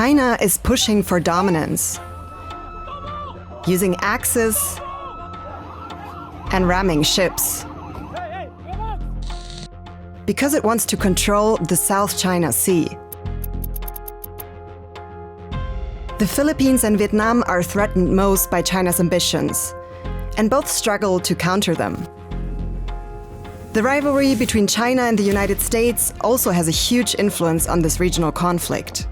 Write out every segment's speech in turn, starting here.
China is pushing for dominance, using axes and ramming ships, because it wants to control the South China Sea. The Philippines and Vietnam are threatened most by China's ambitions, and both struggle to counter them. The rivalry between China and the United States also has a huge influence on this regional conflict.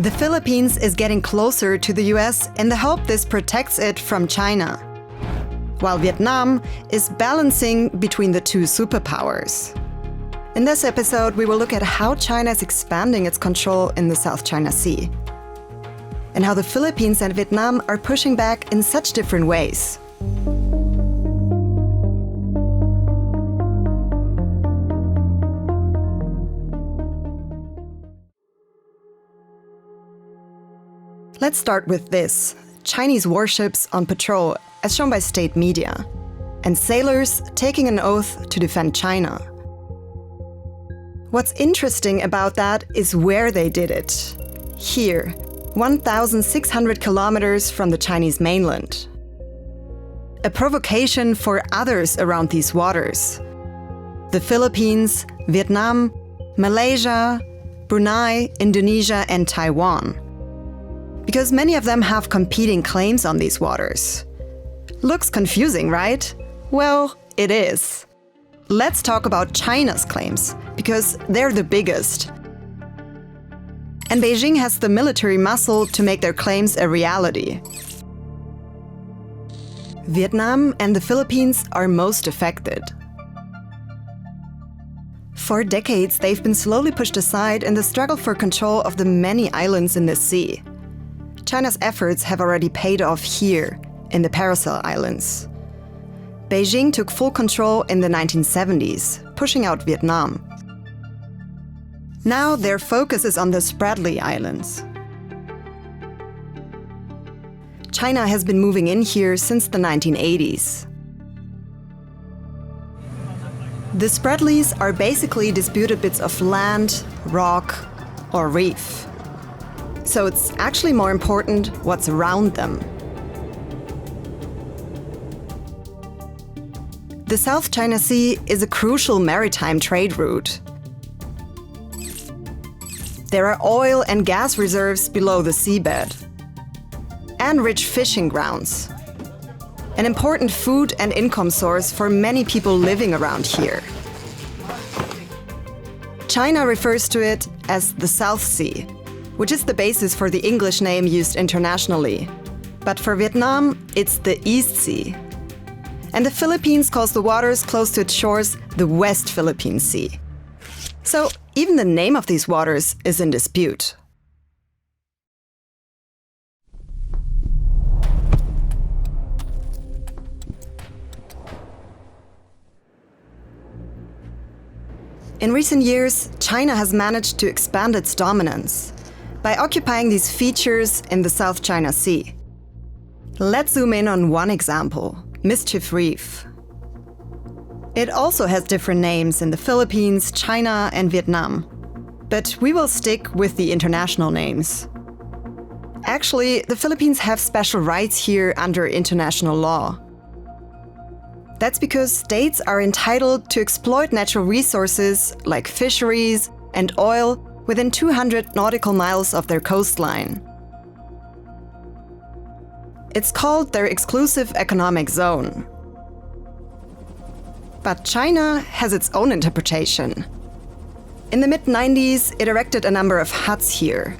The Philippines is getting closer to the US in the hope this protects it from China, while Vietnam is balancing between the two superpowers. In this episode, we will look at how China is expanding its control in the South China Sea, and how the Philippines and Vietnam are pushing back in such different ways. Let's start with this: Chinese warships on patrol, as shown by state media, and sailors taking an oath to defend China. What's interesting about that is where they did it. Here, 1,600 kilometers from the Chinese mainland. A provocation for others around these waters: the Philippines, Vietnam, Malaysia, Brunei, Indonesia, and Taiwan. Because many of them have competing claims on these waters. Looks confusing, right? Well, it is. Let's talk about China's claims, because they're the biggest. And Beijing has the military muscle to make their claims a reality. Vietnam and the Philippines are most affected. For decades, they've been slowly pushed aside in the struggle for control of the many islands in the sea. China's efforts have already paid off here, in the Paracel Islands. Beijing took full control in the 1970s, pushing out Vietnam. Now their focus is on the Spratly Islands. China has been moving in here since the 1980s. The Spratlys are basically disputed bits of land, rock, or reef. So it's actually more important what's around them. The South China Sea is a crucial maritime trade route. There are oil and gas reserves below the seabed, and rich fishing grounds. An important food and income source for many people living around here. China refers to it as the South Sea, which is the basis for the English name used internationally. But for Vietnam, it's the East Sea. And the Philippines calls the waters close to its shores the West Philippine Sea. So even the name of these waters is in dispute. In recent years, China has managed to expand its dominance by occupying these features in the South China Sea. Let's zoom in on one example: Mischief Reef. It also has different names in the Philippines, China, and Vietnam. But we will stick with the international names. Actually, the Philippines have special rights here under international law. That's because states are entitled to exploit natural resources like fisheries and oil within 200 nautical miles of their coastline. It's called their exclusive economic zone. But China has its own interpretation. In the mid-90s, it erected a number of huts here.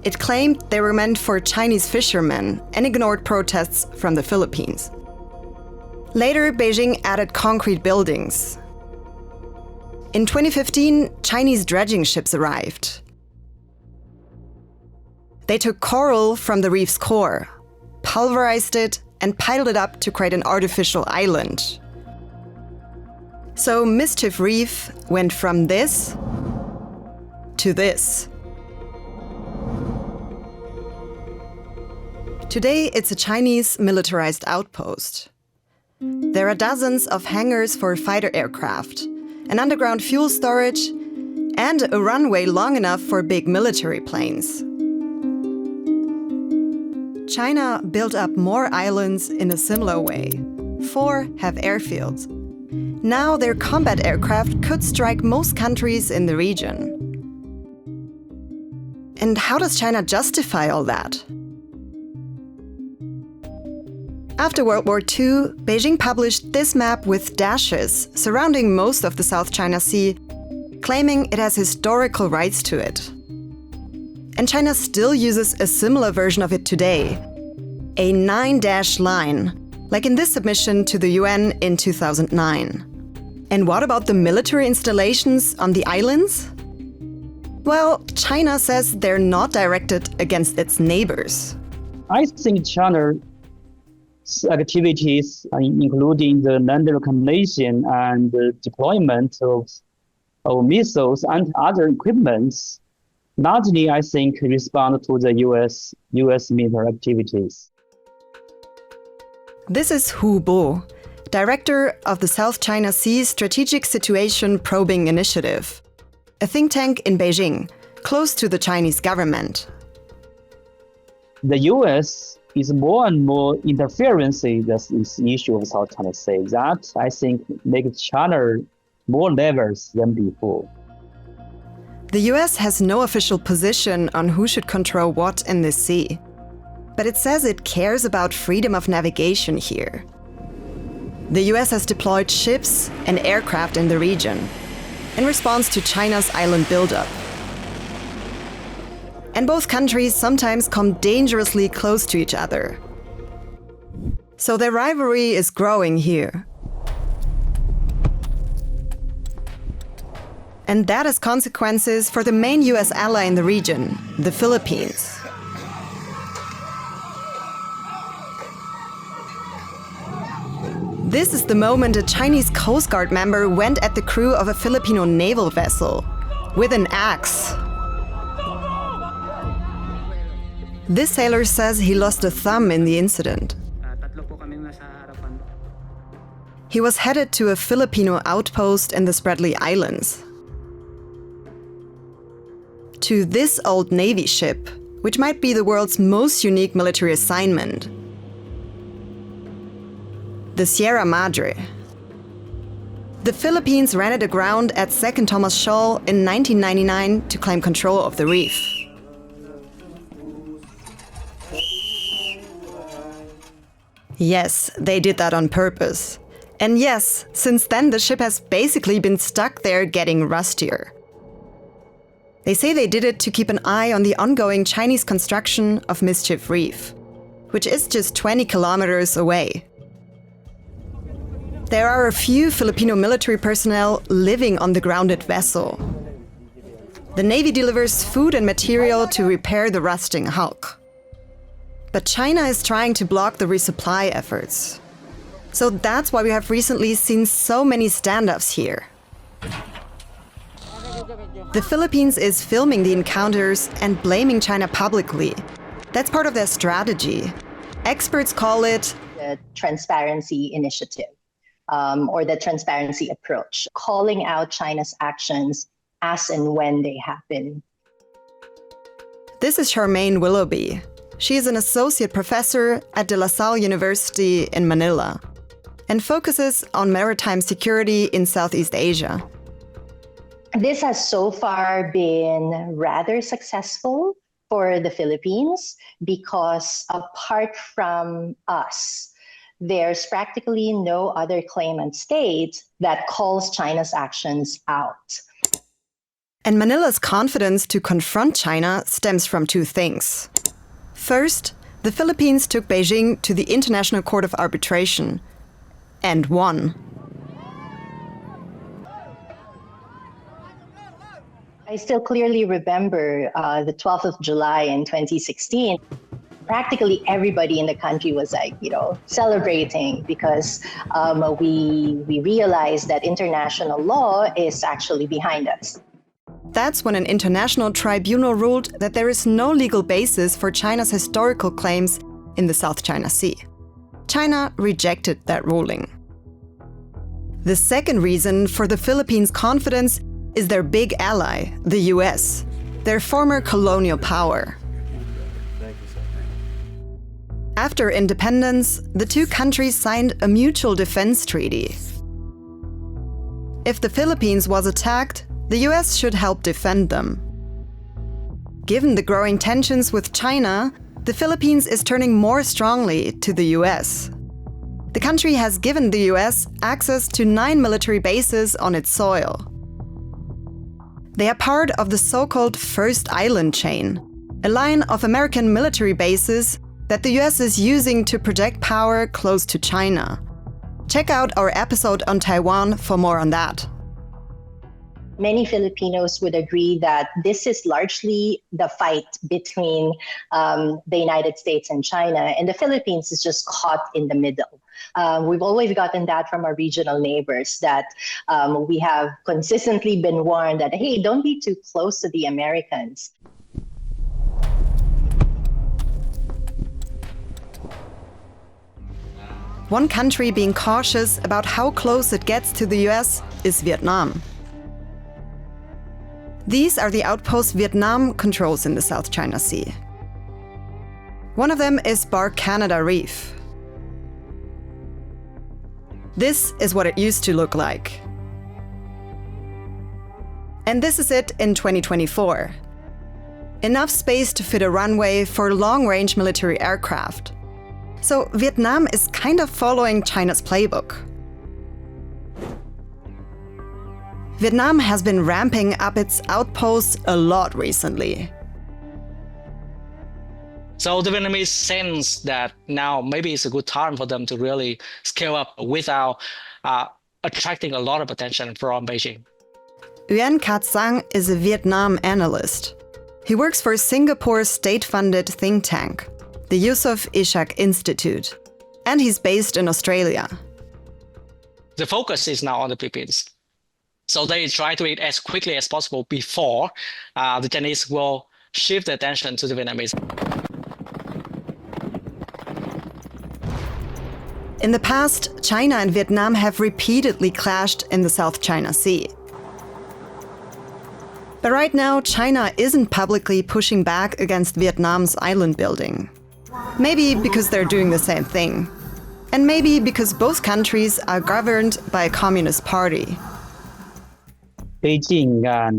It claimed they were meant for Chinese fishermen and ignored protests from the Philippines. Later, Beijing added concrete buildings. In 2015, Chinese dredging ships arrived. They took coral from the reef's core, pulverized it, and piled it up to create an artificial island. So Mischief Reef went from this to this. Today, it's a Chinese militarized outpost. There are dozens of hangars for fighter aircraft, an underground fuel storage, and a runway long enough for big military planes. China built up more islands in a similar way. 4 have airfields. Now their combat aircraft could strike most countries in the region. And how does China justify all that? After World War II, Beijing published this map with dashes surrounding most of the South China Sea, claiming it has historical rights to it. And China still uses a similar version of it today, a 9-dash line, like in this submission to the UN in 2009. And what about the military installations on the islands? Well, China says they're not directed against its neighbors. I think China's activities, including the land reclamation and the deployment of missiles and other equipments, largely, I think, respond to the U.S. military activities. This is Hu Bo, director of the South China Sea Strategic Situation Probing Initiative, a think tank in Beijing, close to the Chinese government. The U.S. is more and more interference in this issue of South China Sea. That, I think, makes China more levers than before. The US has no official position on who should control what in this sea. But it says it cares about freedom of navigation here. The US has deployed ships and aircraft in the region in response to China's island buildup. And both countries sometimes come dangerously close to each other. So their rivalry is growing here. And that has consequences for the main US ally in the region, the Philippines. This is the moment a Chinese Coast Guard member went at the crew of a Filipino naval vessel with an axe. This sailor says he lost a thumb in the incident. He was headed to a Filipino outpost in the Spratly Islands. To this old Navy ship, which might be the world's most unique military assignment, the Sierra Madre. The Philippines ran it aground at 2nd Thomas Shoal in 1999 to claim control of the reef. Yes, they did that on purpose. And yes, since then the ship has basically been stuck there getting rustier. They say they did it to keep an eye on the ongoing Chinese construction of Mischief Reef, which is just 20 kilometers away. There are a few Filipino military personnel living on the grounded vessel. The Navy delivers food and material to repair the rusting hulk. But China is trying to block the resupply efforts. So that's why we have recently seen so many standoffs here. The Philippines is filming the encounters and blaming China publicly. That's part of their strategy. Experts call it the transparency initiative, or the transparency approach, calling out China's actions as and when they happen. This is Charmaine Willoughby. She is an associate professor at De La Salle University in Manila and focuses on maritime security in Southeast Asia. This has so far been rather successful for the Philippines because apart from us, there's practically no other claimant state that calls China's actions out. And Manila's confidence to confront China stems from two things. First, the Philippines took Beijing to the International Court of Arbitration and won. I still clearly remember the 12th of July in 2016. Practically everybody in the country was celebrating because we realized that international law is actually behind us. That's when an international tribunal ruled that there is no legal basis for China's historical claims in the South China Sea. China rejected that ruling. The second reason for the Philippines' confidence is their big ally, the US, their former colonial power. After independence, the two countries signed a mutual defense treaty. If the Philippines was attacked, the US should help defend them. Given the growing tensions with China, the Philippines is turning more strongly to the US. The country has given the US access to 9 military bases on its soil. They are part of the so-called First Island chain, a line of American military bases that the US is using to project power close to China. Check out our episode on Taiwan for more on that. Many Filipinos would agree that this is largely the fight between the United States and China, and the Philippines is just caught in the middle. We've always gotten that from our regional neighbors, that we have consistently been warned that, hey, don't be too close to the Americans. One country being cautious about how close it gets to the US is Vietnam. These are the outposts Vietnam controls in the South China Sea. One of them is Bar Canada Reef. This is what it used to look like. And this is it in 2024. Enough space to fit a runway for long-range military aircraft. So Vietnam is kind of following China's playbook. Vietnam has been ramping up its outposts a lot recently. So the Vietnamese sense that now maybe it's a good time for them to really scale up without attracting a lot of attention from Beijing. Nguyen Cat Sang is a Vietnam analyst. He works for Singapore's state-funded think tank, the Yusof Ishak Institute, and he's based in Australia. The focus is now on the Philippines. So they try to eat as quickly as possible before the Chinese will shift the attention to the Vietnamese. In the past, China and Vietnam have repeatedly clashed in the South China Sea. But right now, China isn't publicly pushing back against Vietnam's island building. Maybe because they're doing the same thing. And maybe because both countries are governed by a communist party. Beijing and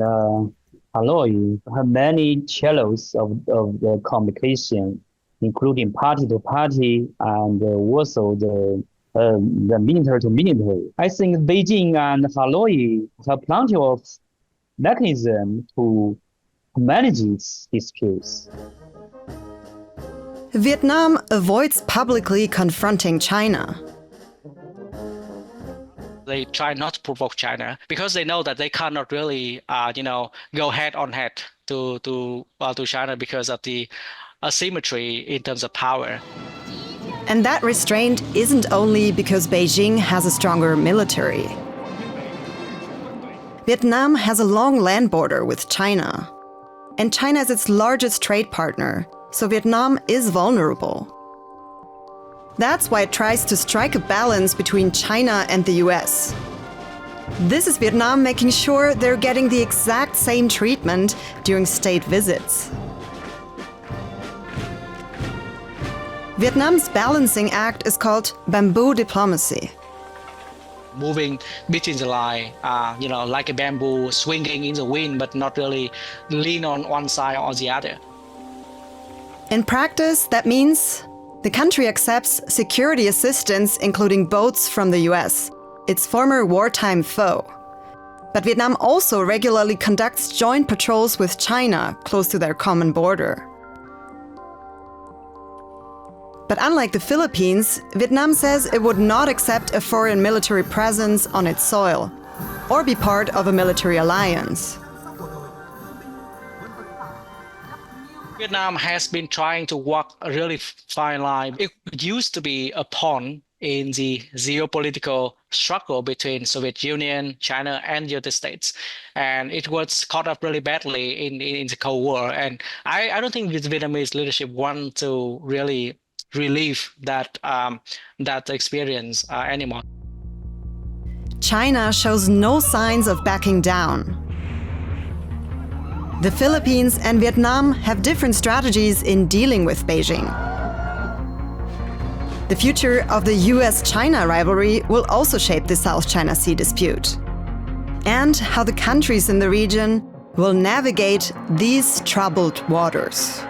Hanoi have many channels of the communication, including party to party and also the military to military. I think Beijing and Hanoi have plenty of mechanism to manage these disputes. Vietnam avoids publicly confronting China. They try not to provoke China because they know that they cannot really, go head on head to China because of the asymmetry in terms of power. And that restraint isn't only because Beijing has a stronger military. Vietnam has a long land border with China. And China is its largest trade partner, so Vietnam is vulnerable. That's why it tries to strike a balance between China and the US. This is Vietnam making sure they're getting the exact same treatment during state visits. Vietnam's balancing act is called bamboo diplomacy. Moving between the line, like a bamboo swinging in the wind, but not really lean on one side or the other. In practice, that means the country accepts security assistance, including boats from the US, its former wartime foe. But Vietnam also regularly conducts joint patrols with China close to their common border. But unlike the Philippines, Vietnam says it would not accept a foreign military presence on its soil or be part of a military alliance. Vietnam has been trying to walk a really fine line. It used to be a pawn in the geopolitical struggle between Soviet Union, China, and the United States. And it was caught up really badly in the Cold War. And I don't think the Vietnamese leadership want to really relieve that experience anymore. China shows no signs of backing down. The Philippines and Vietnam have different strategies in dealing with Beijing. The future of the US-China rivalry will also shape the South China Sea dispute, and how the countries in the region will navigate these troubled waters.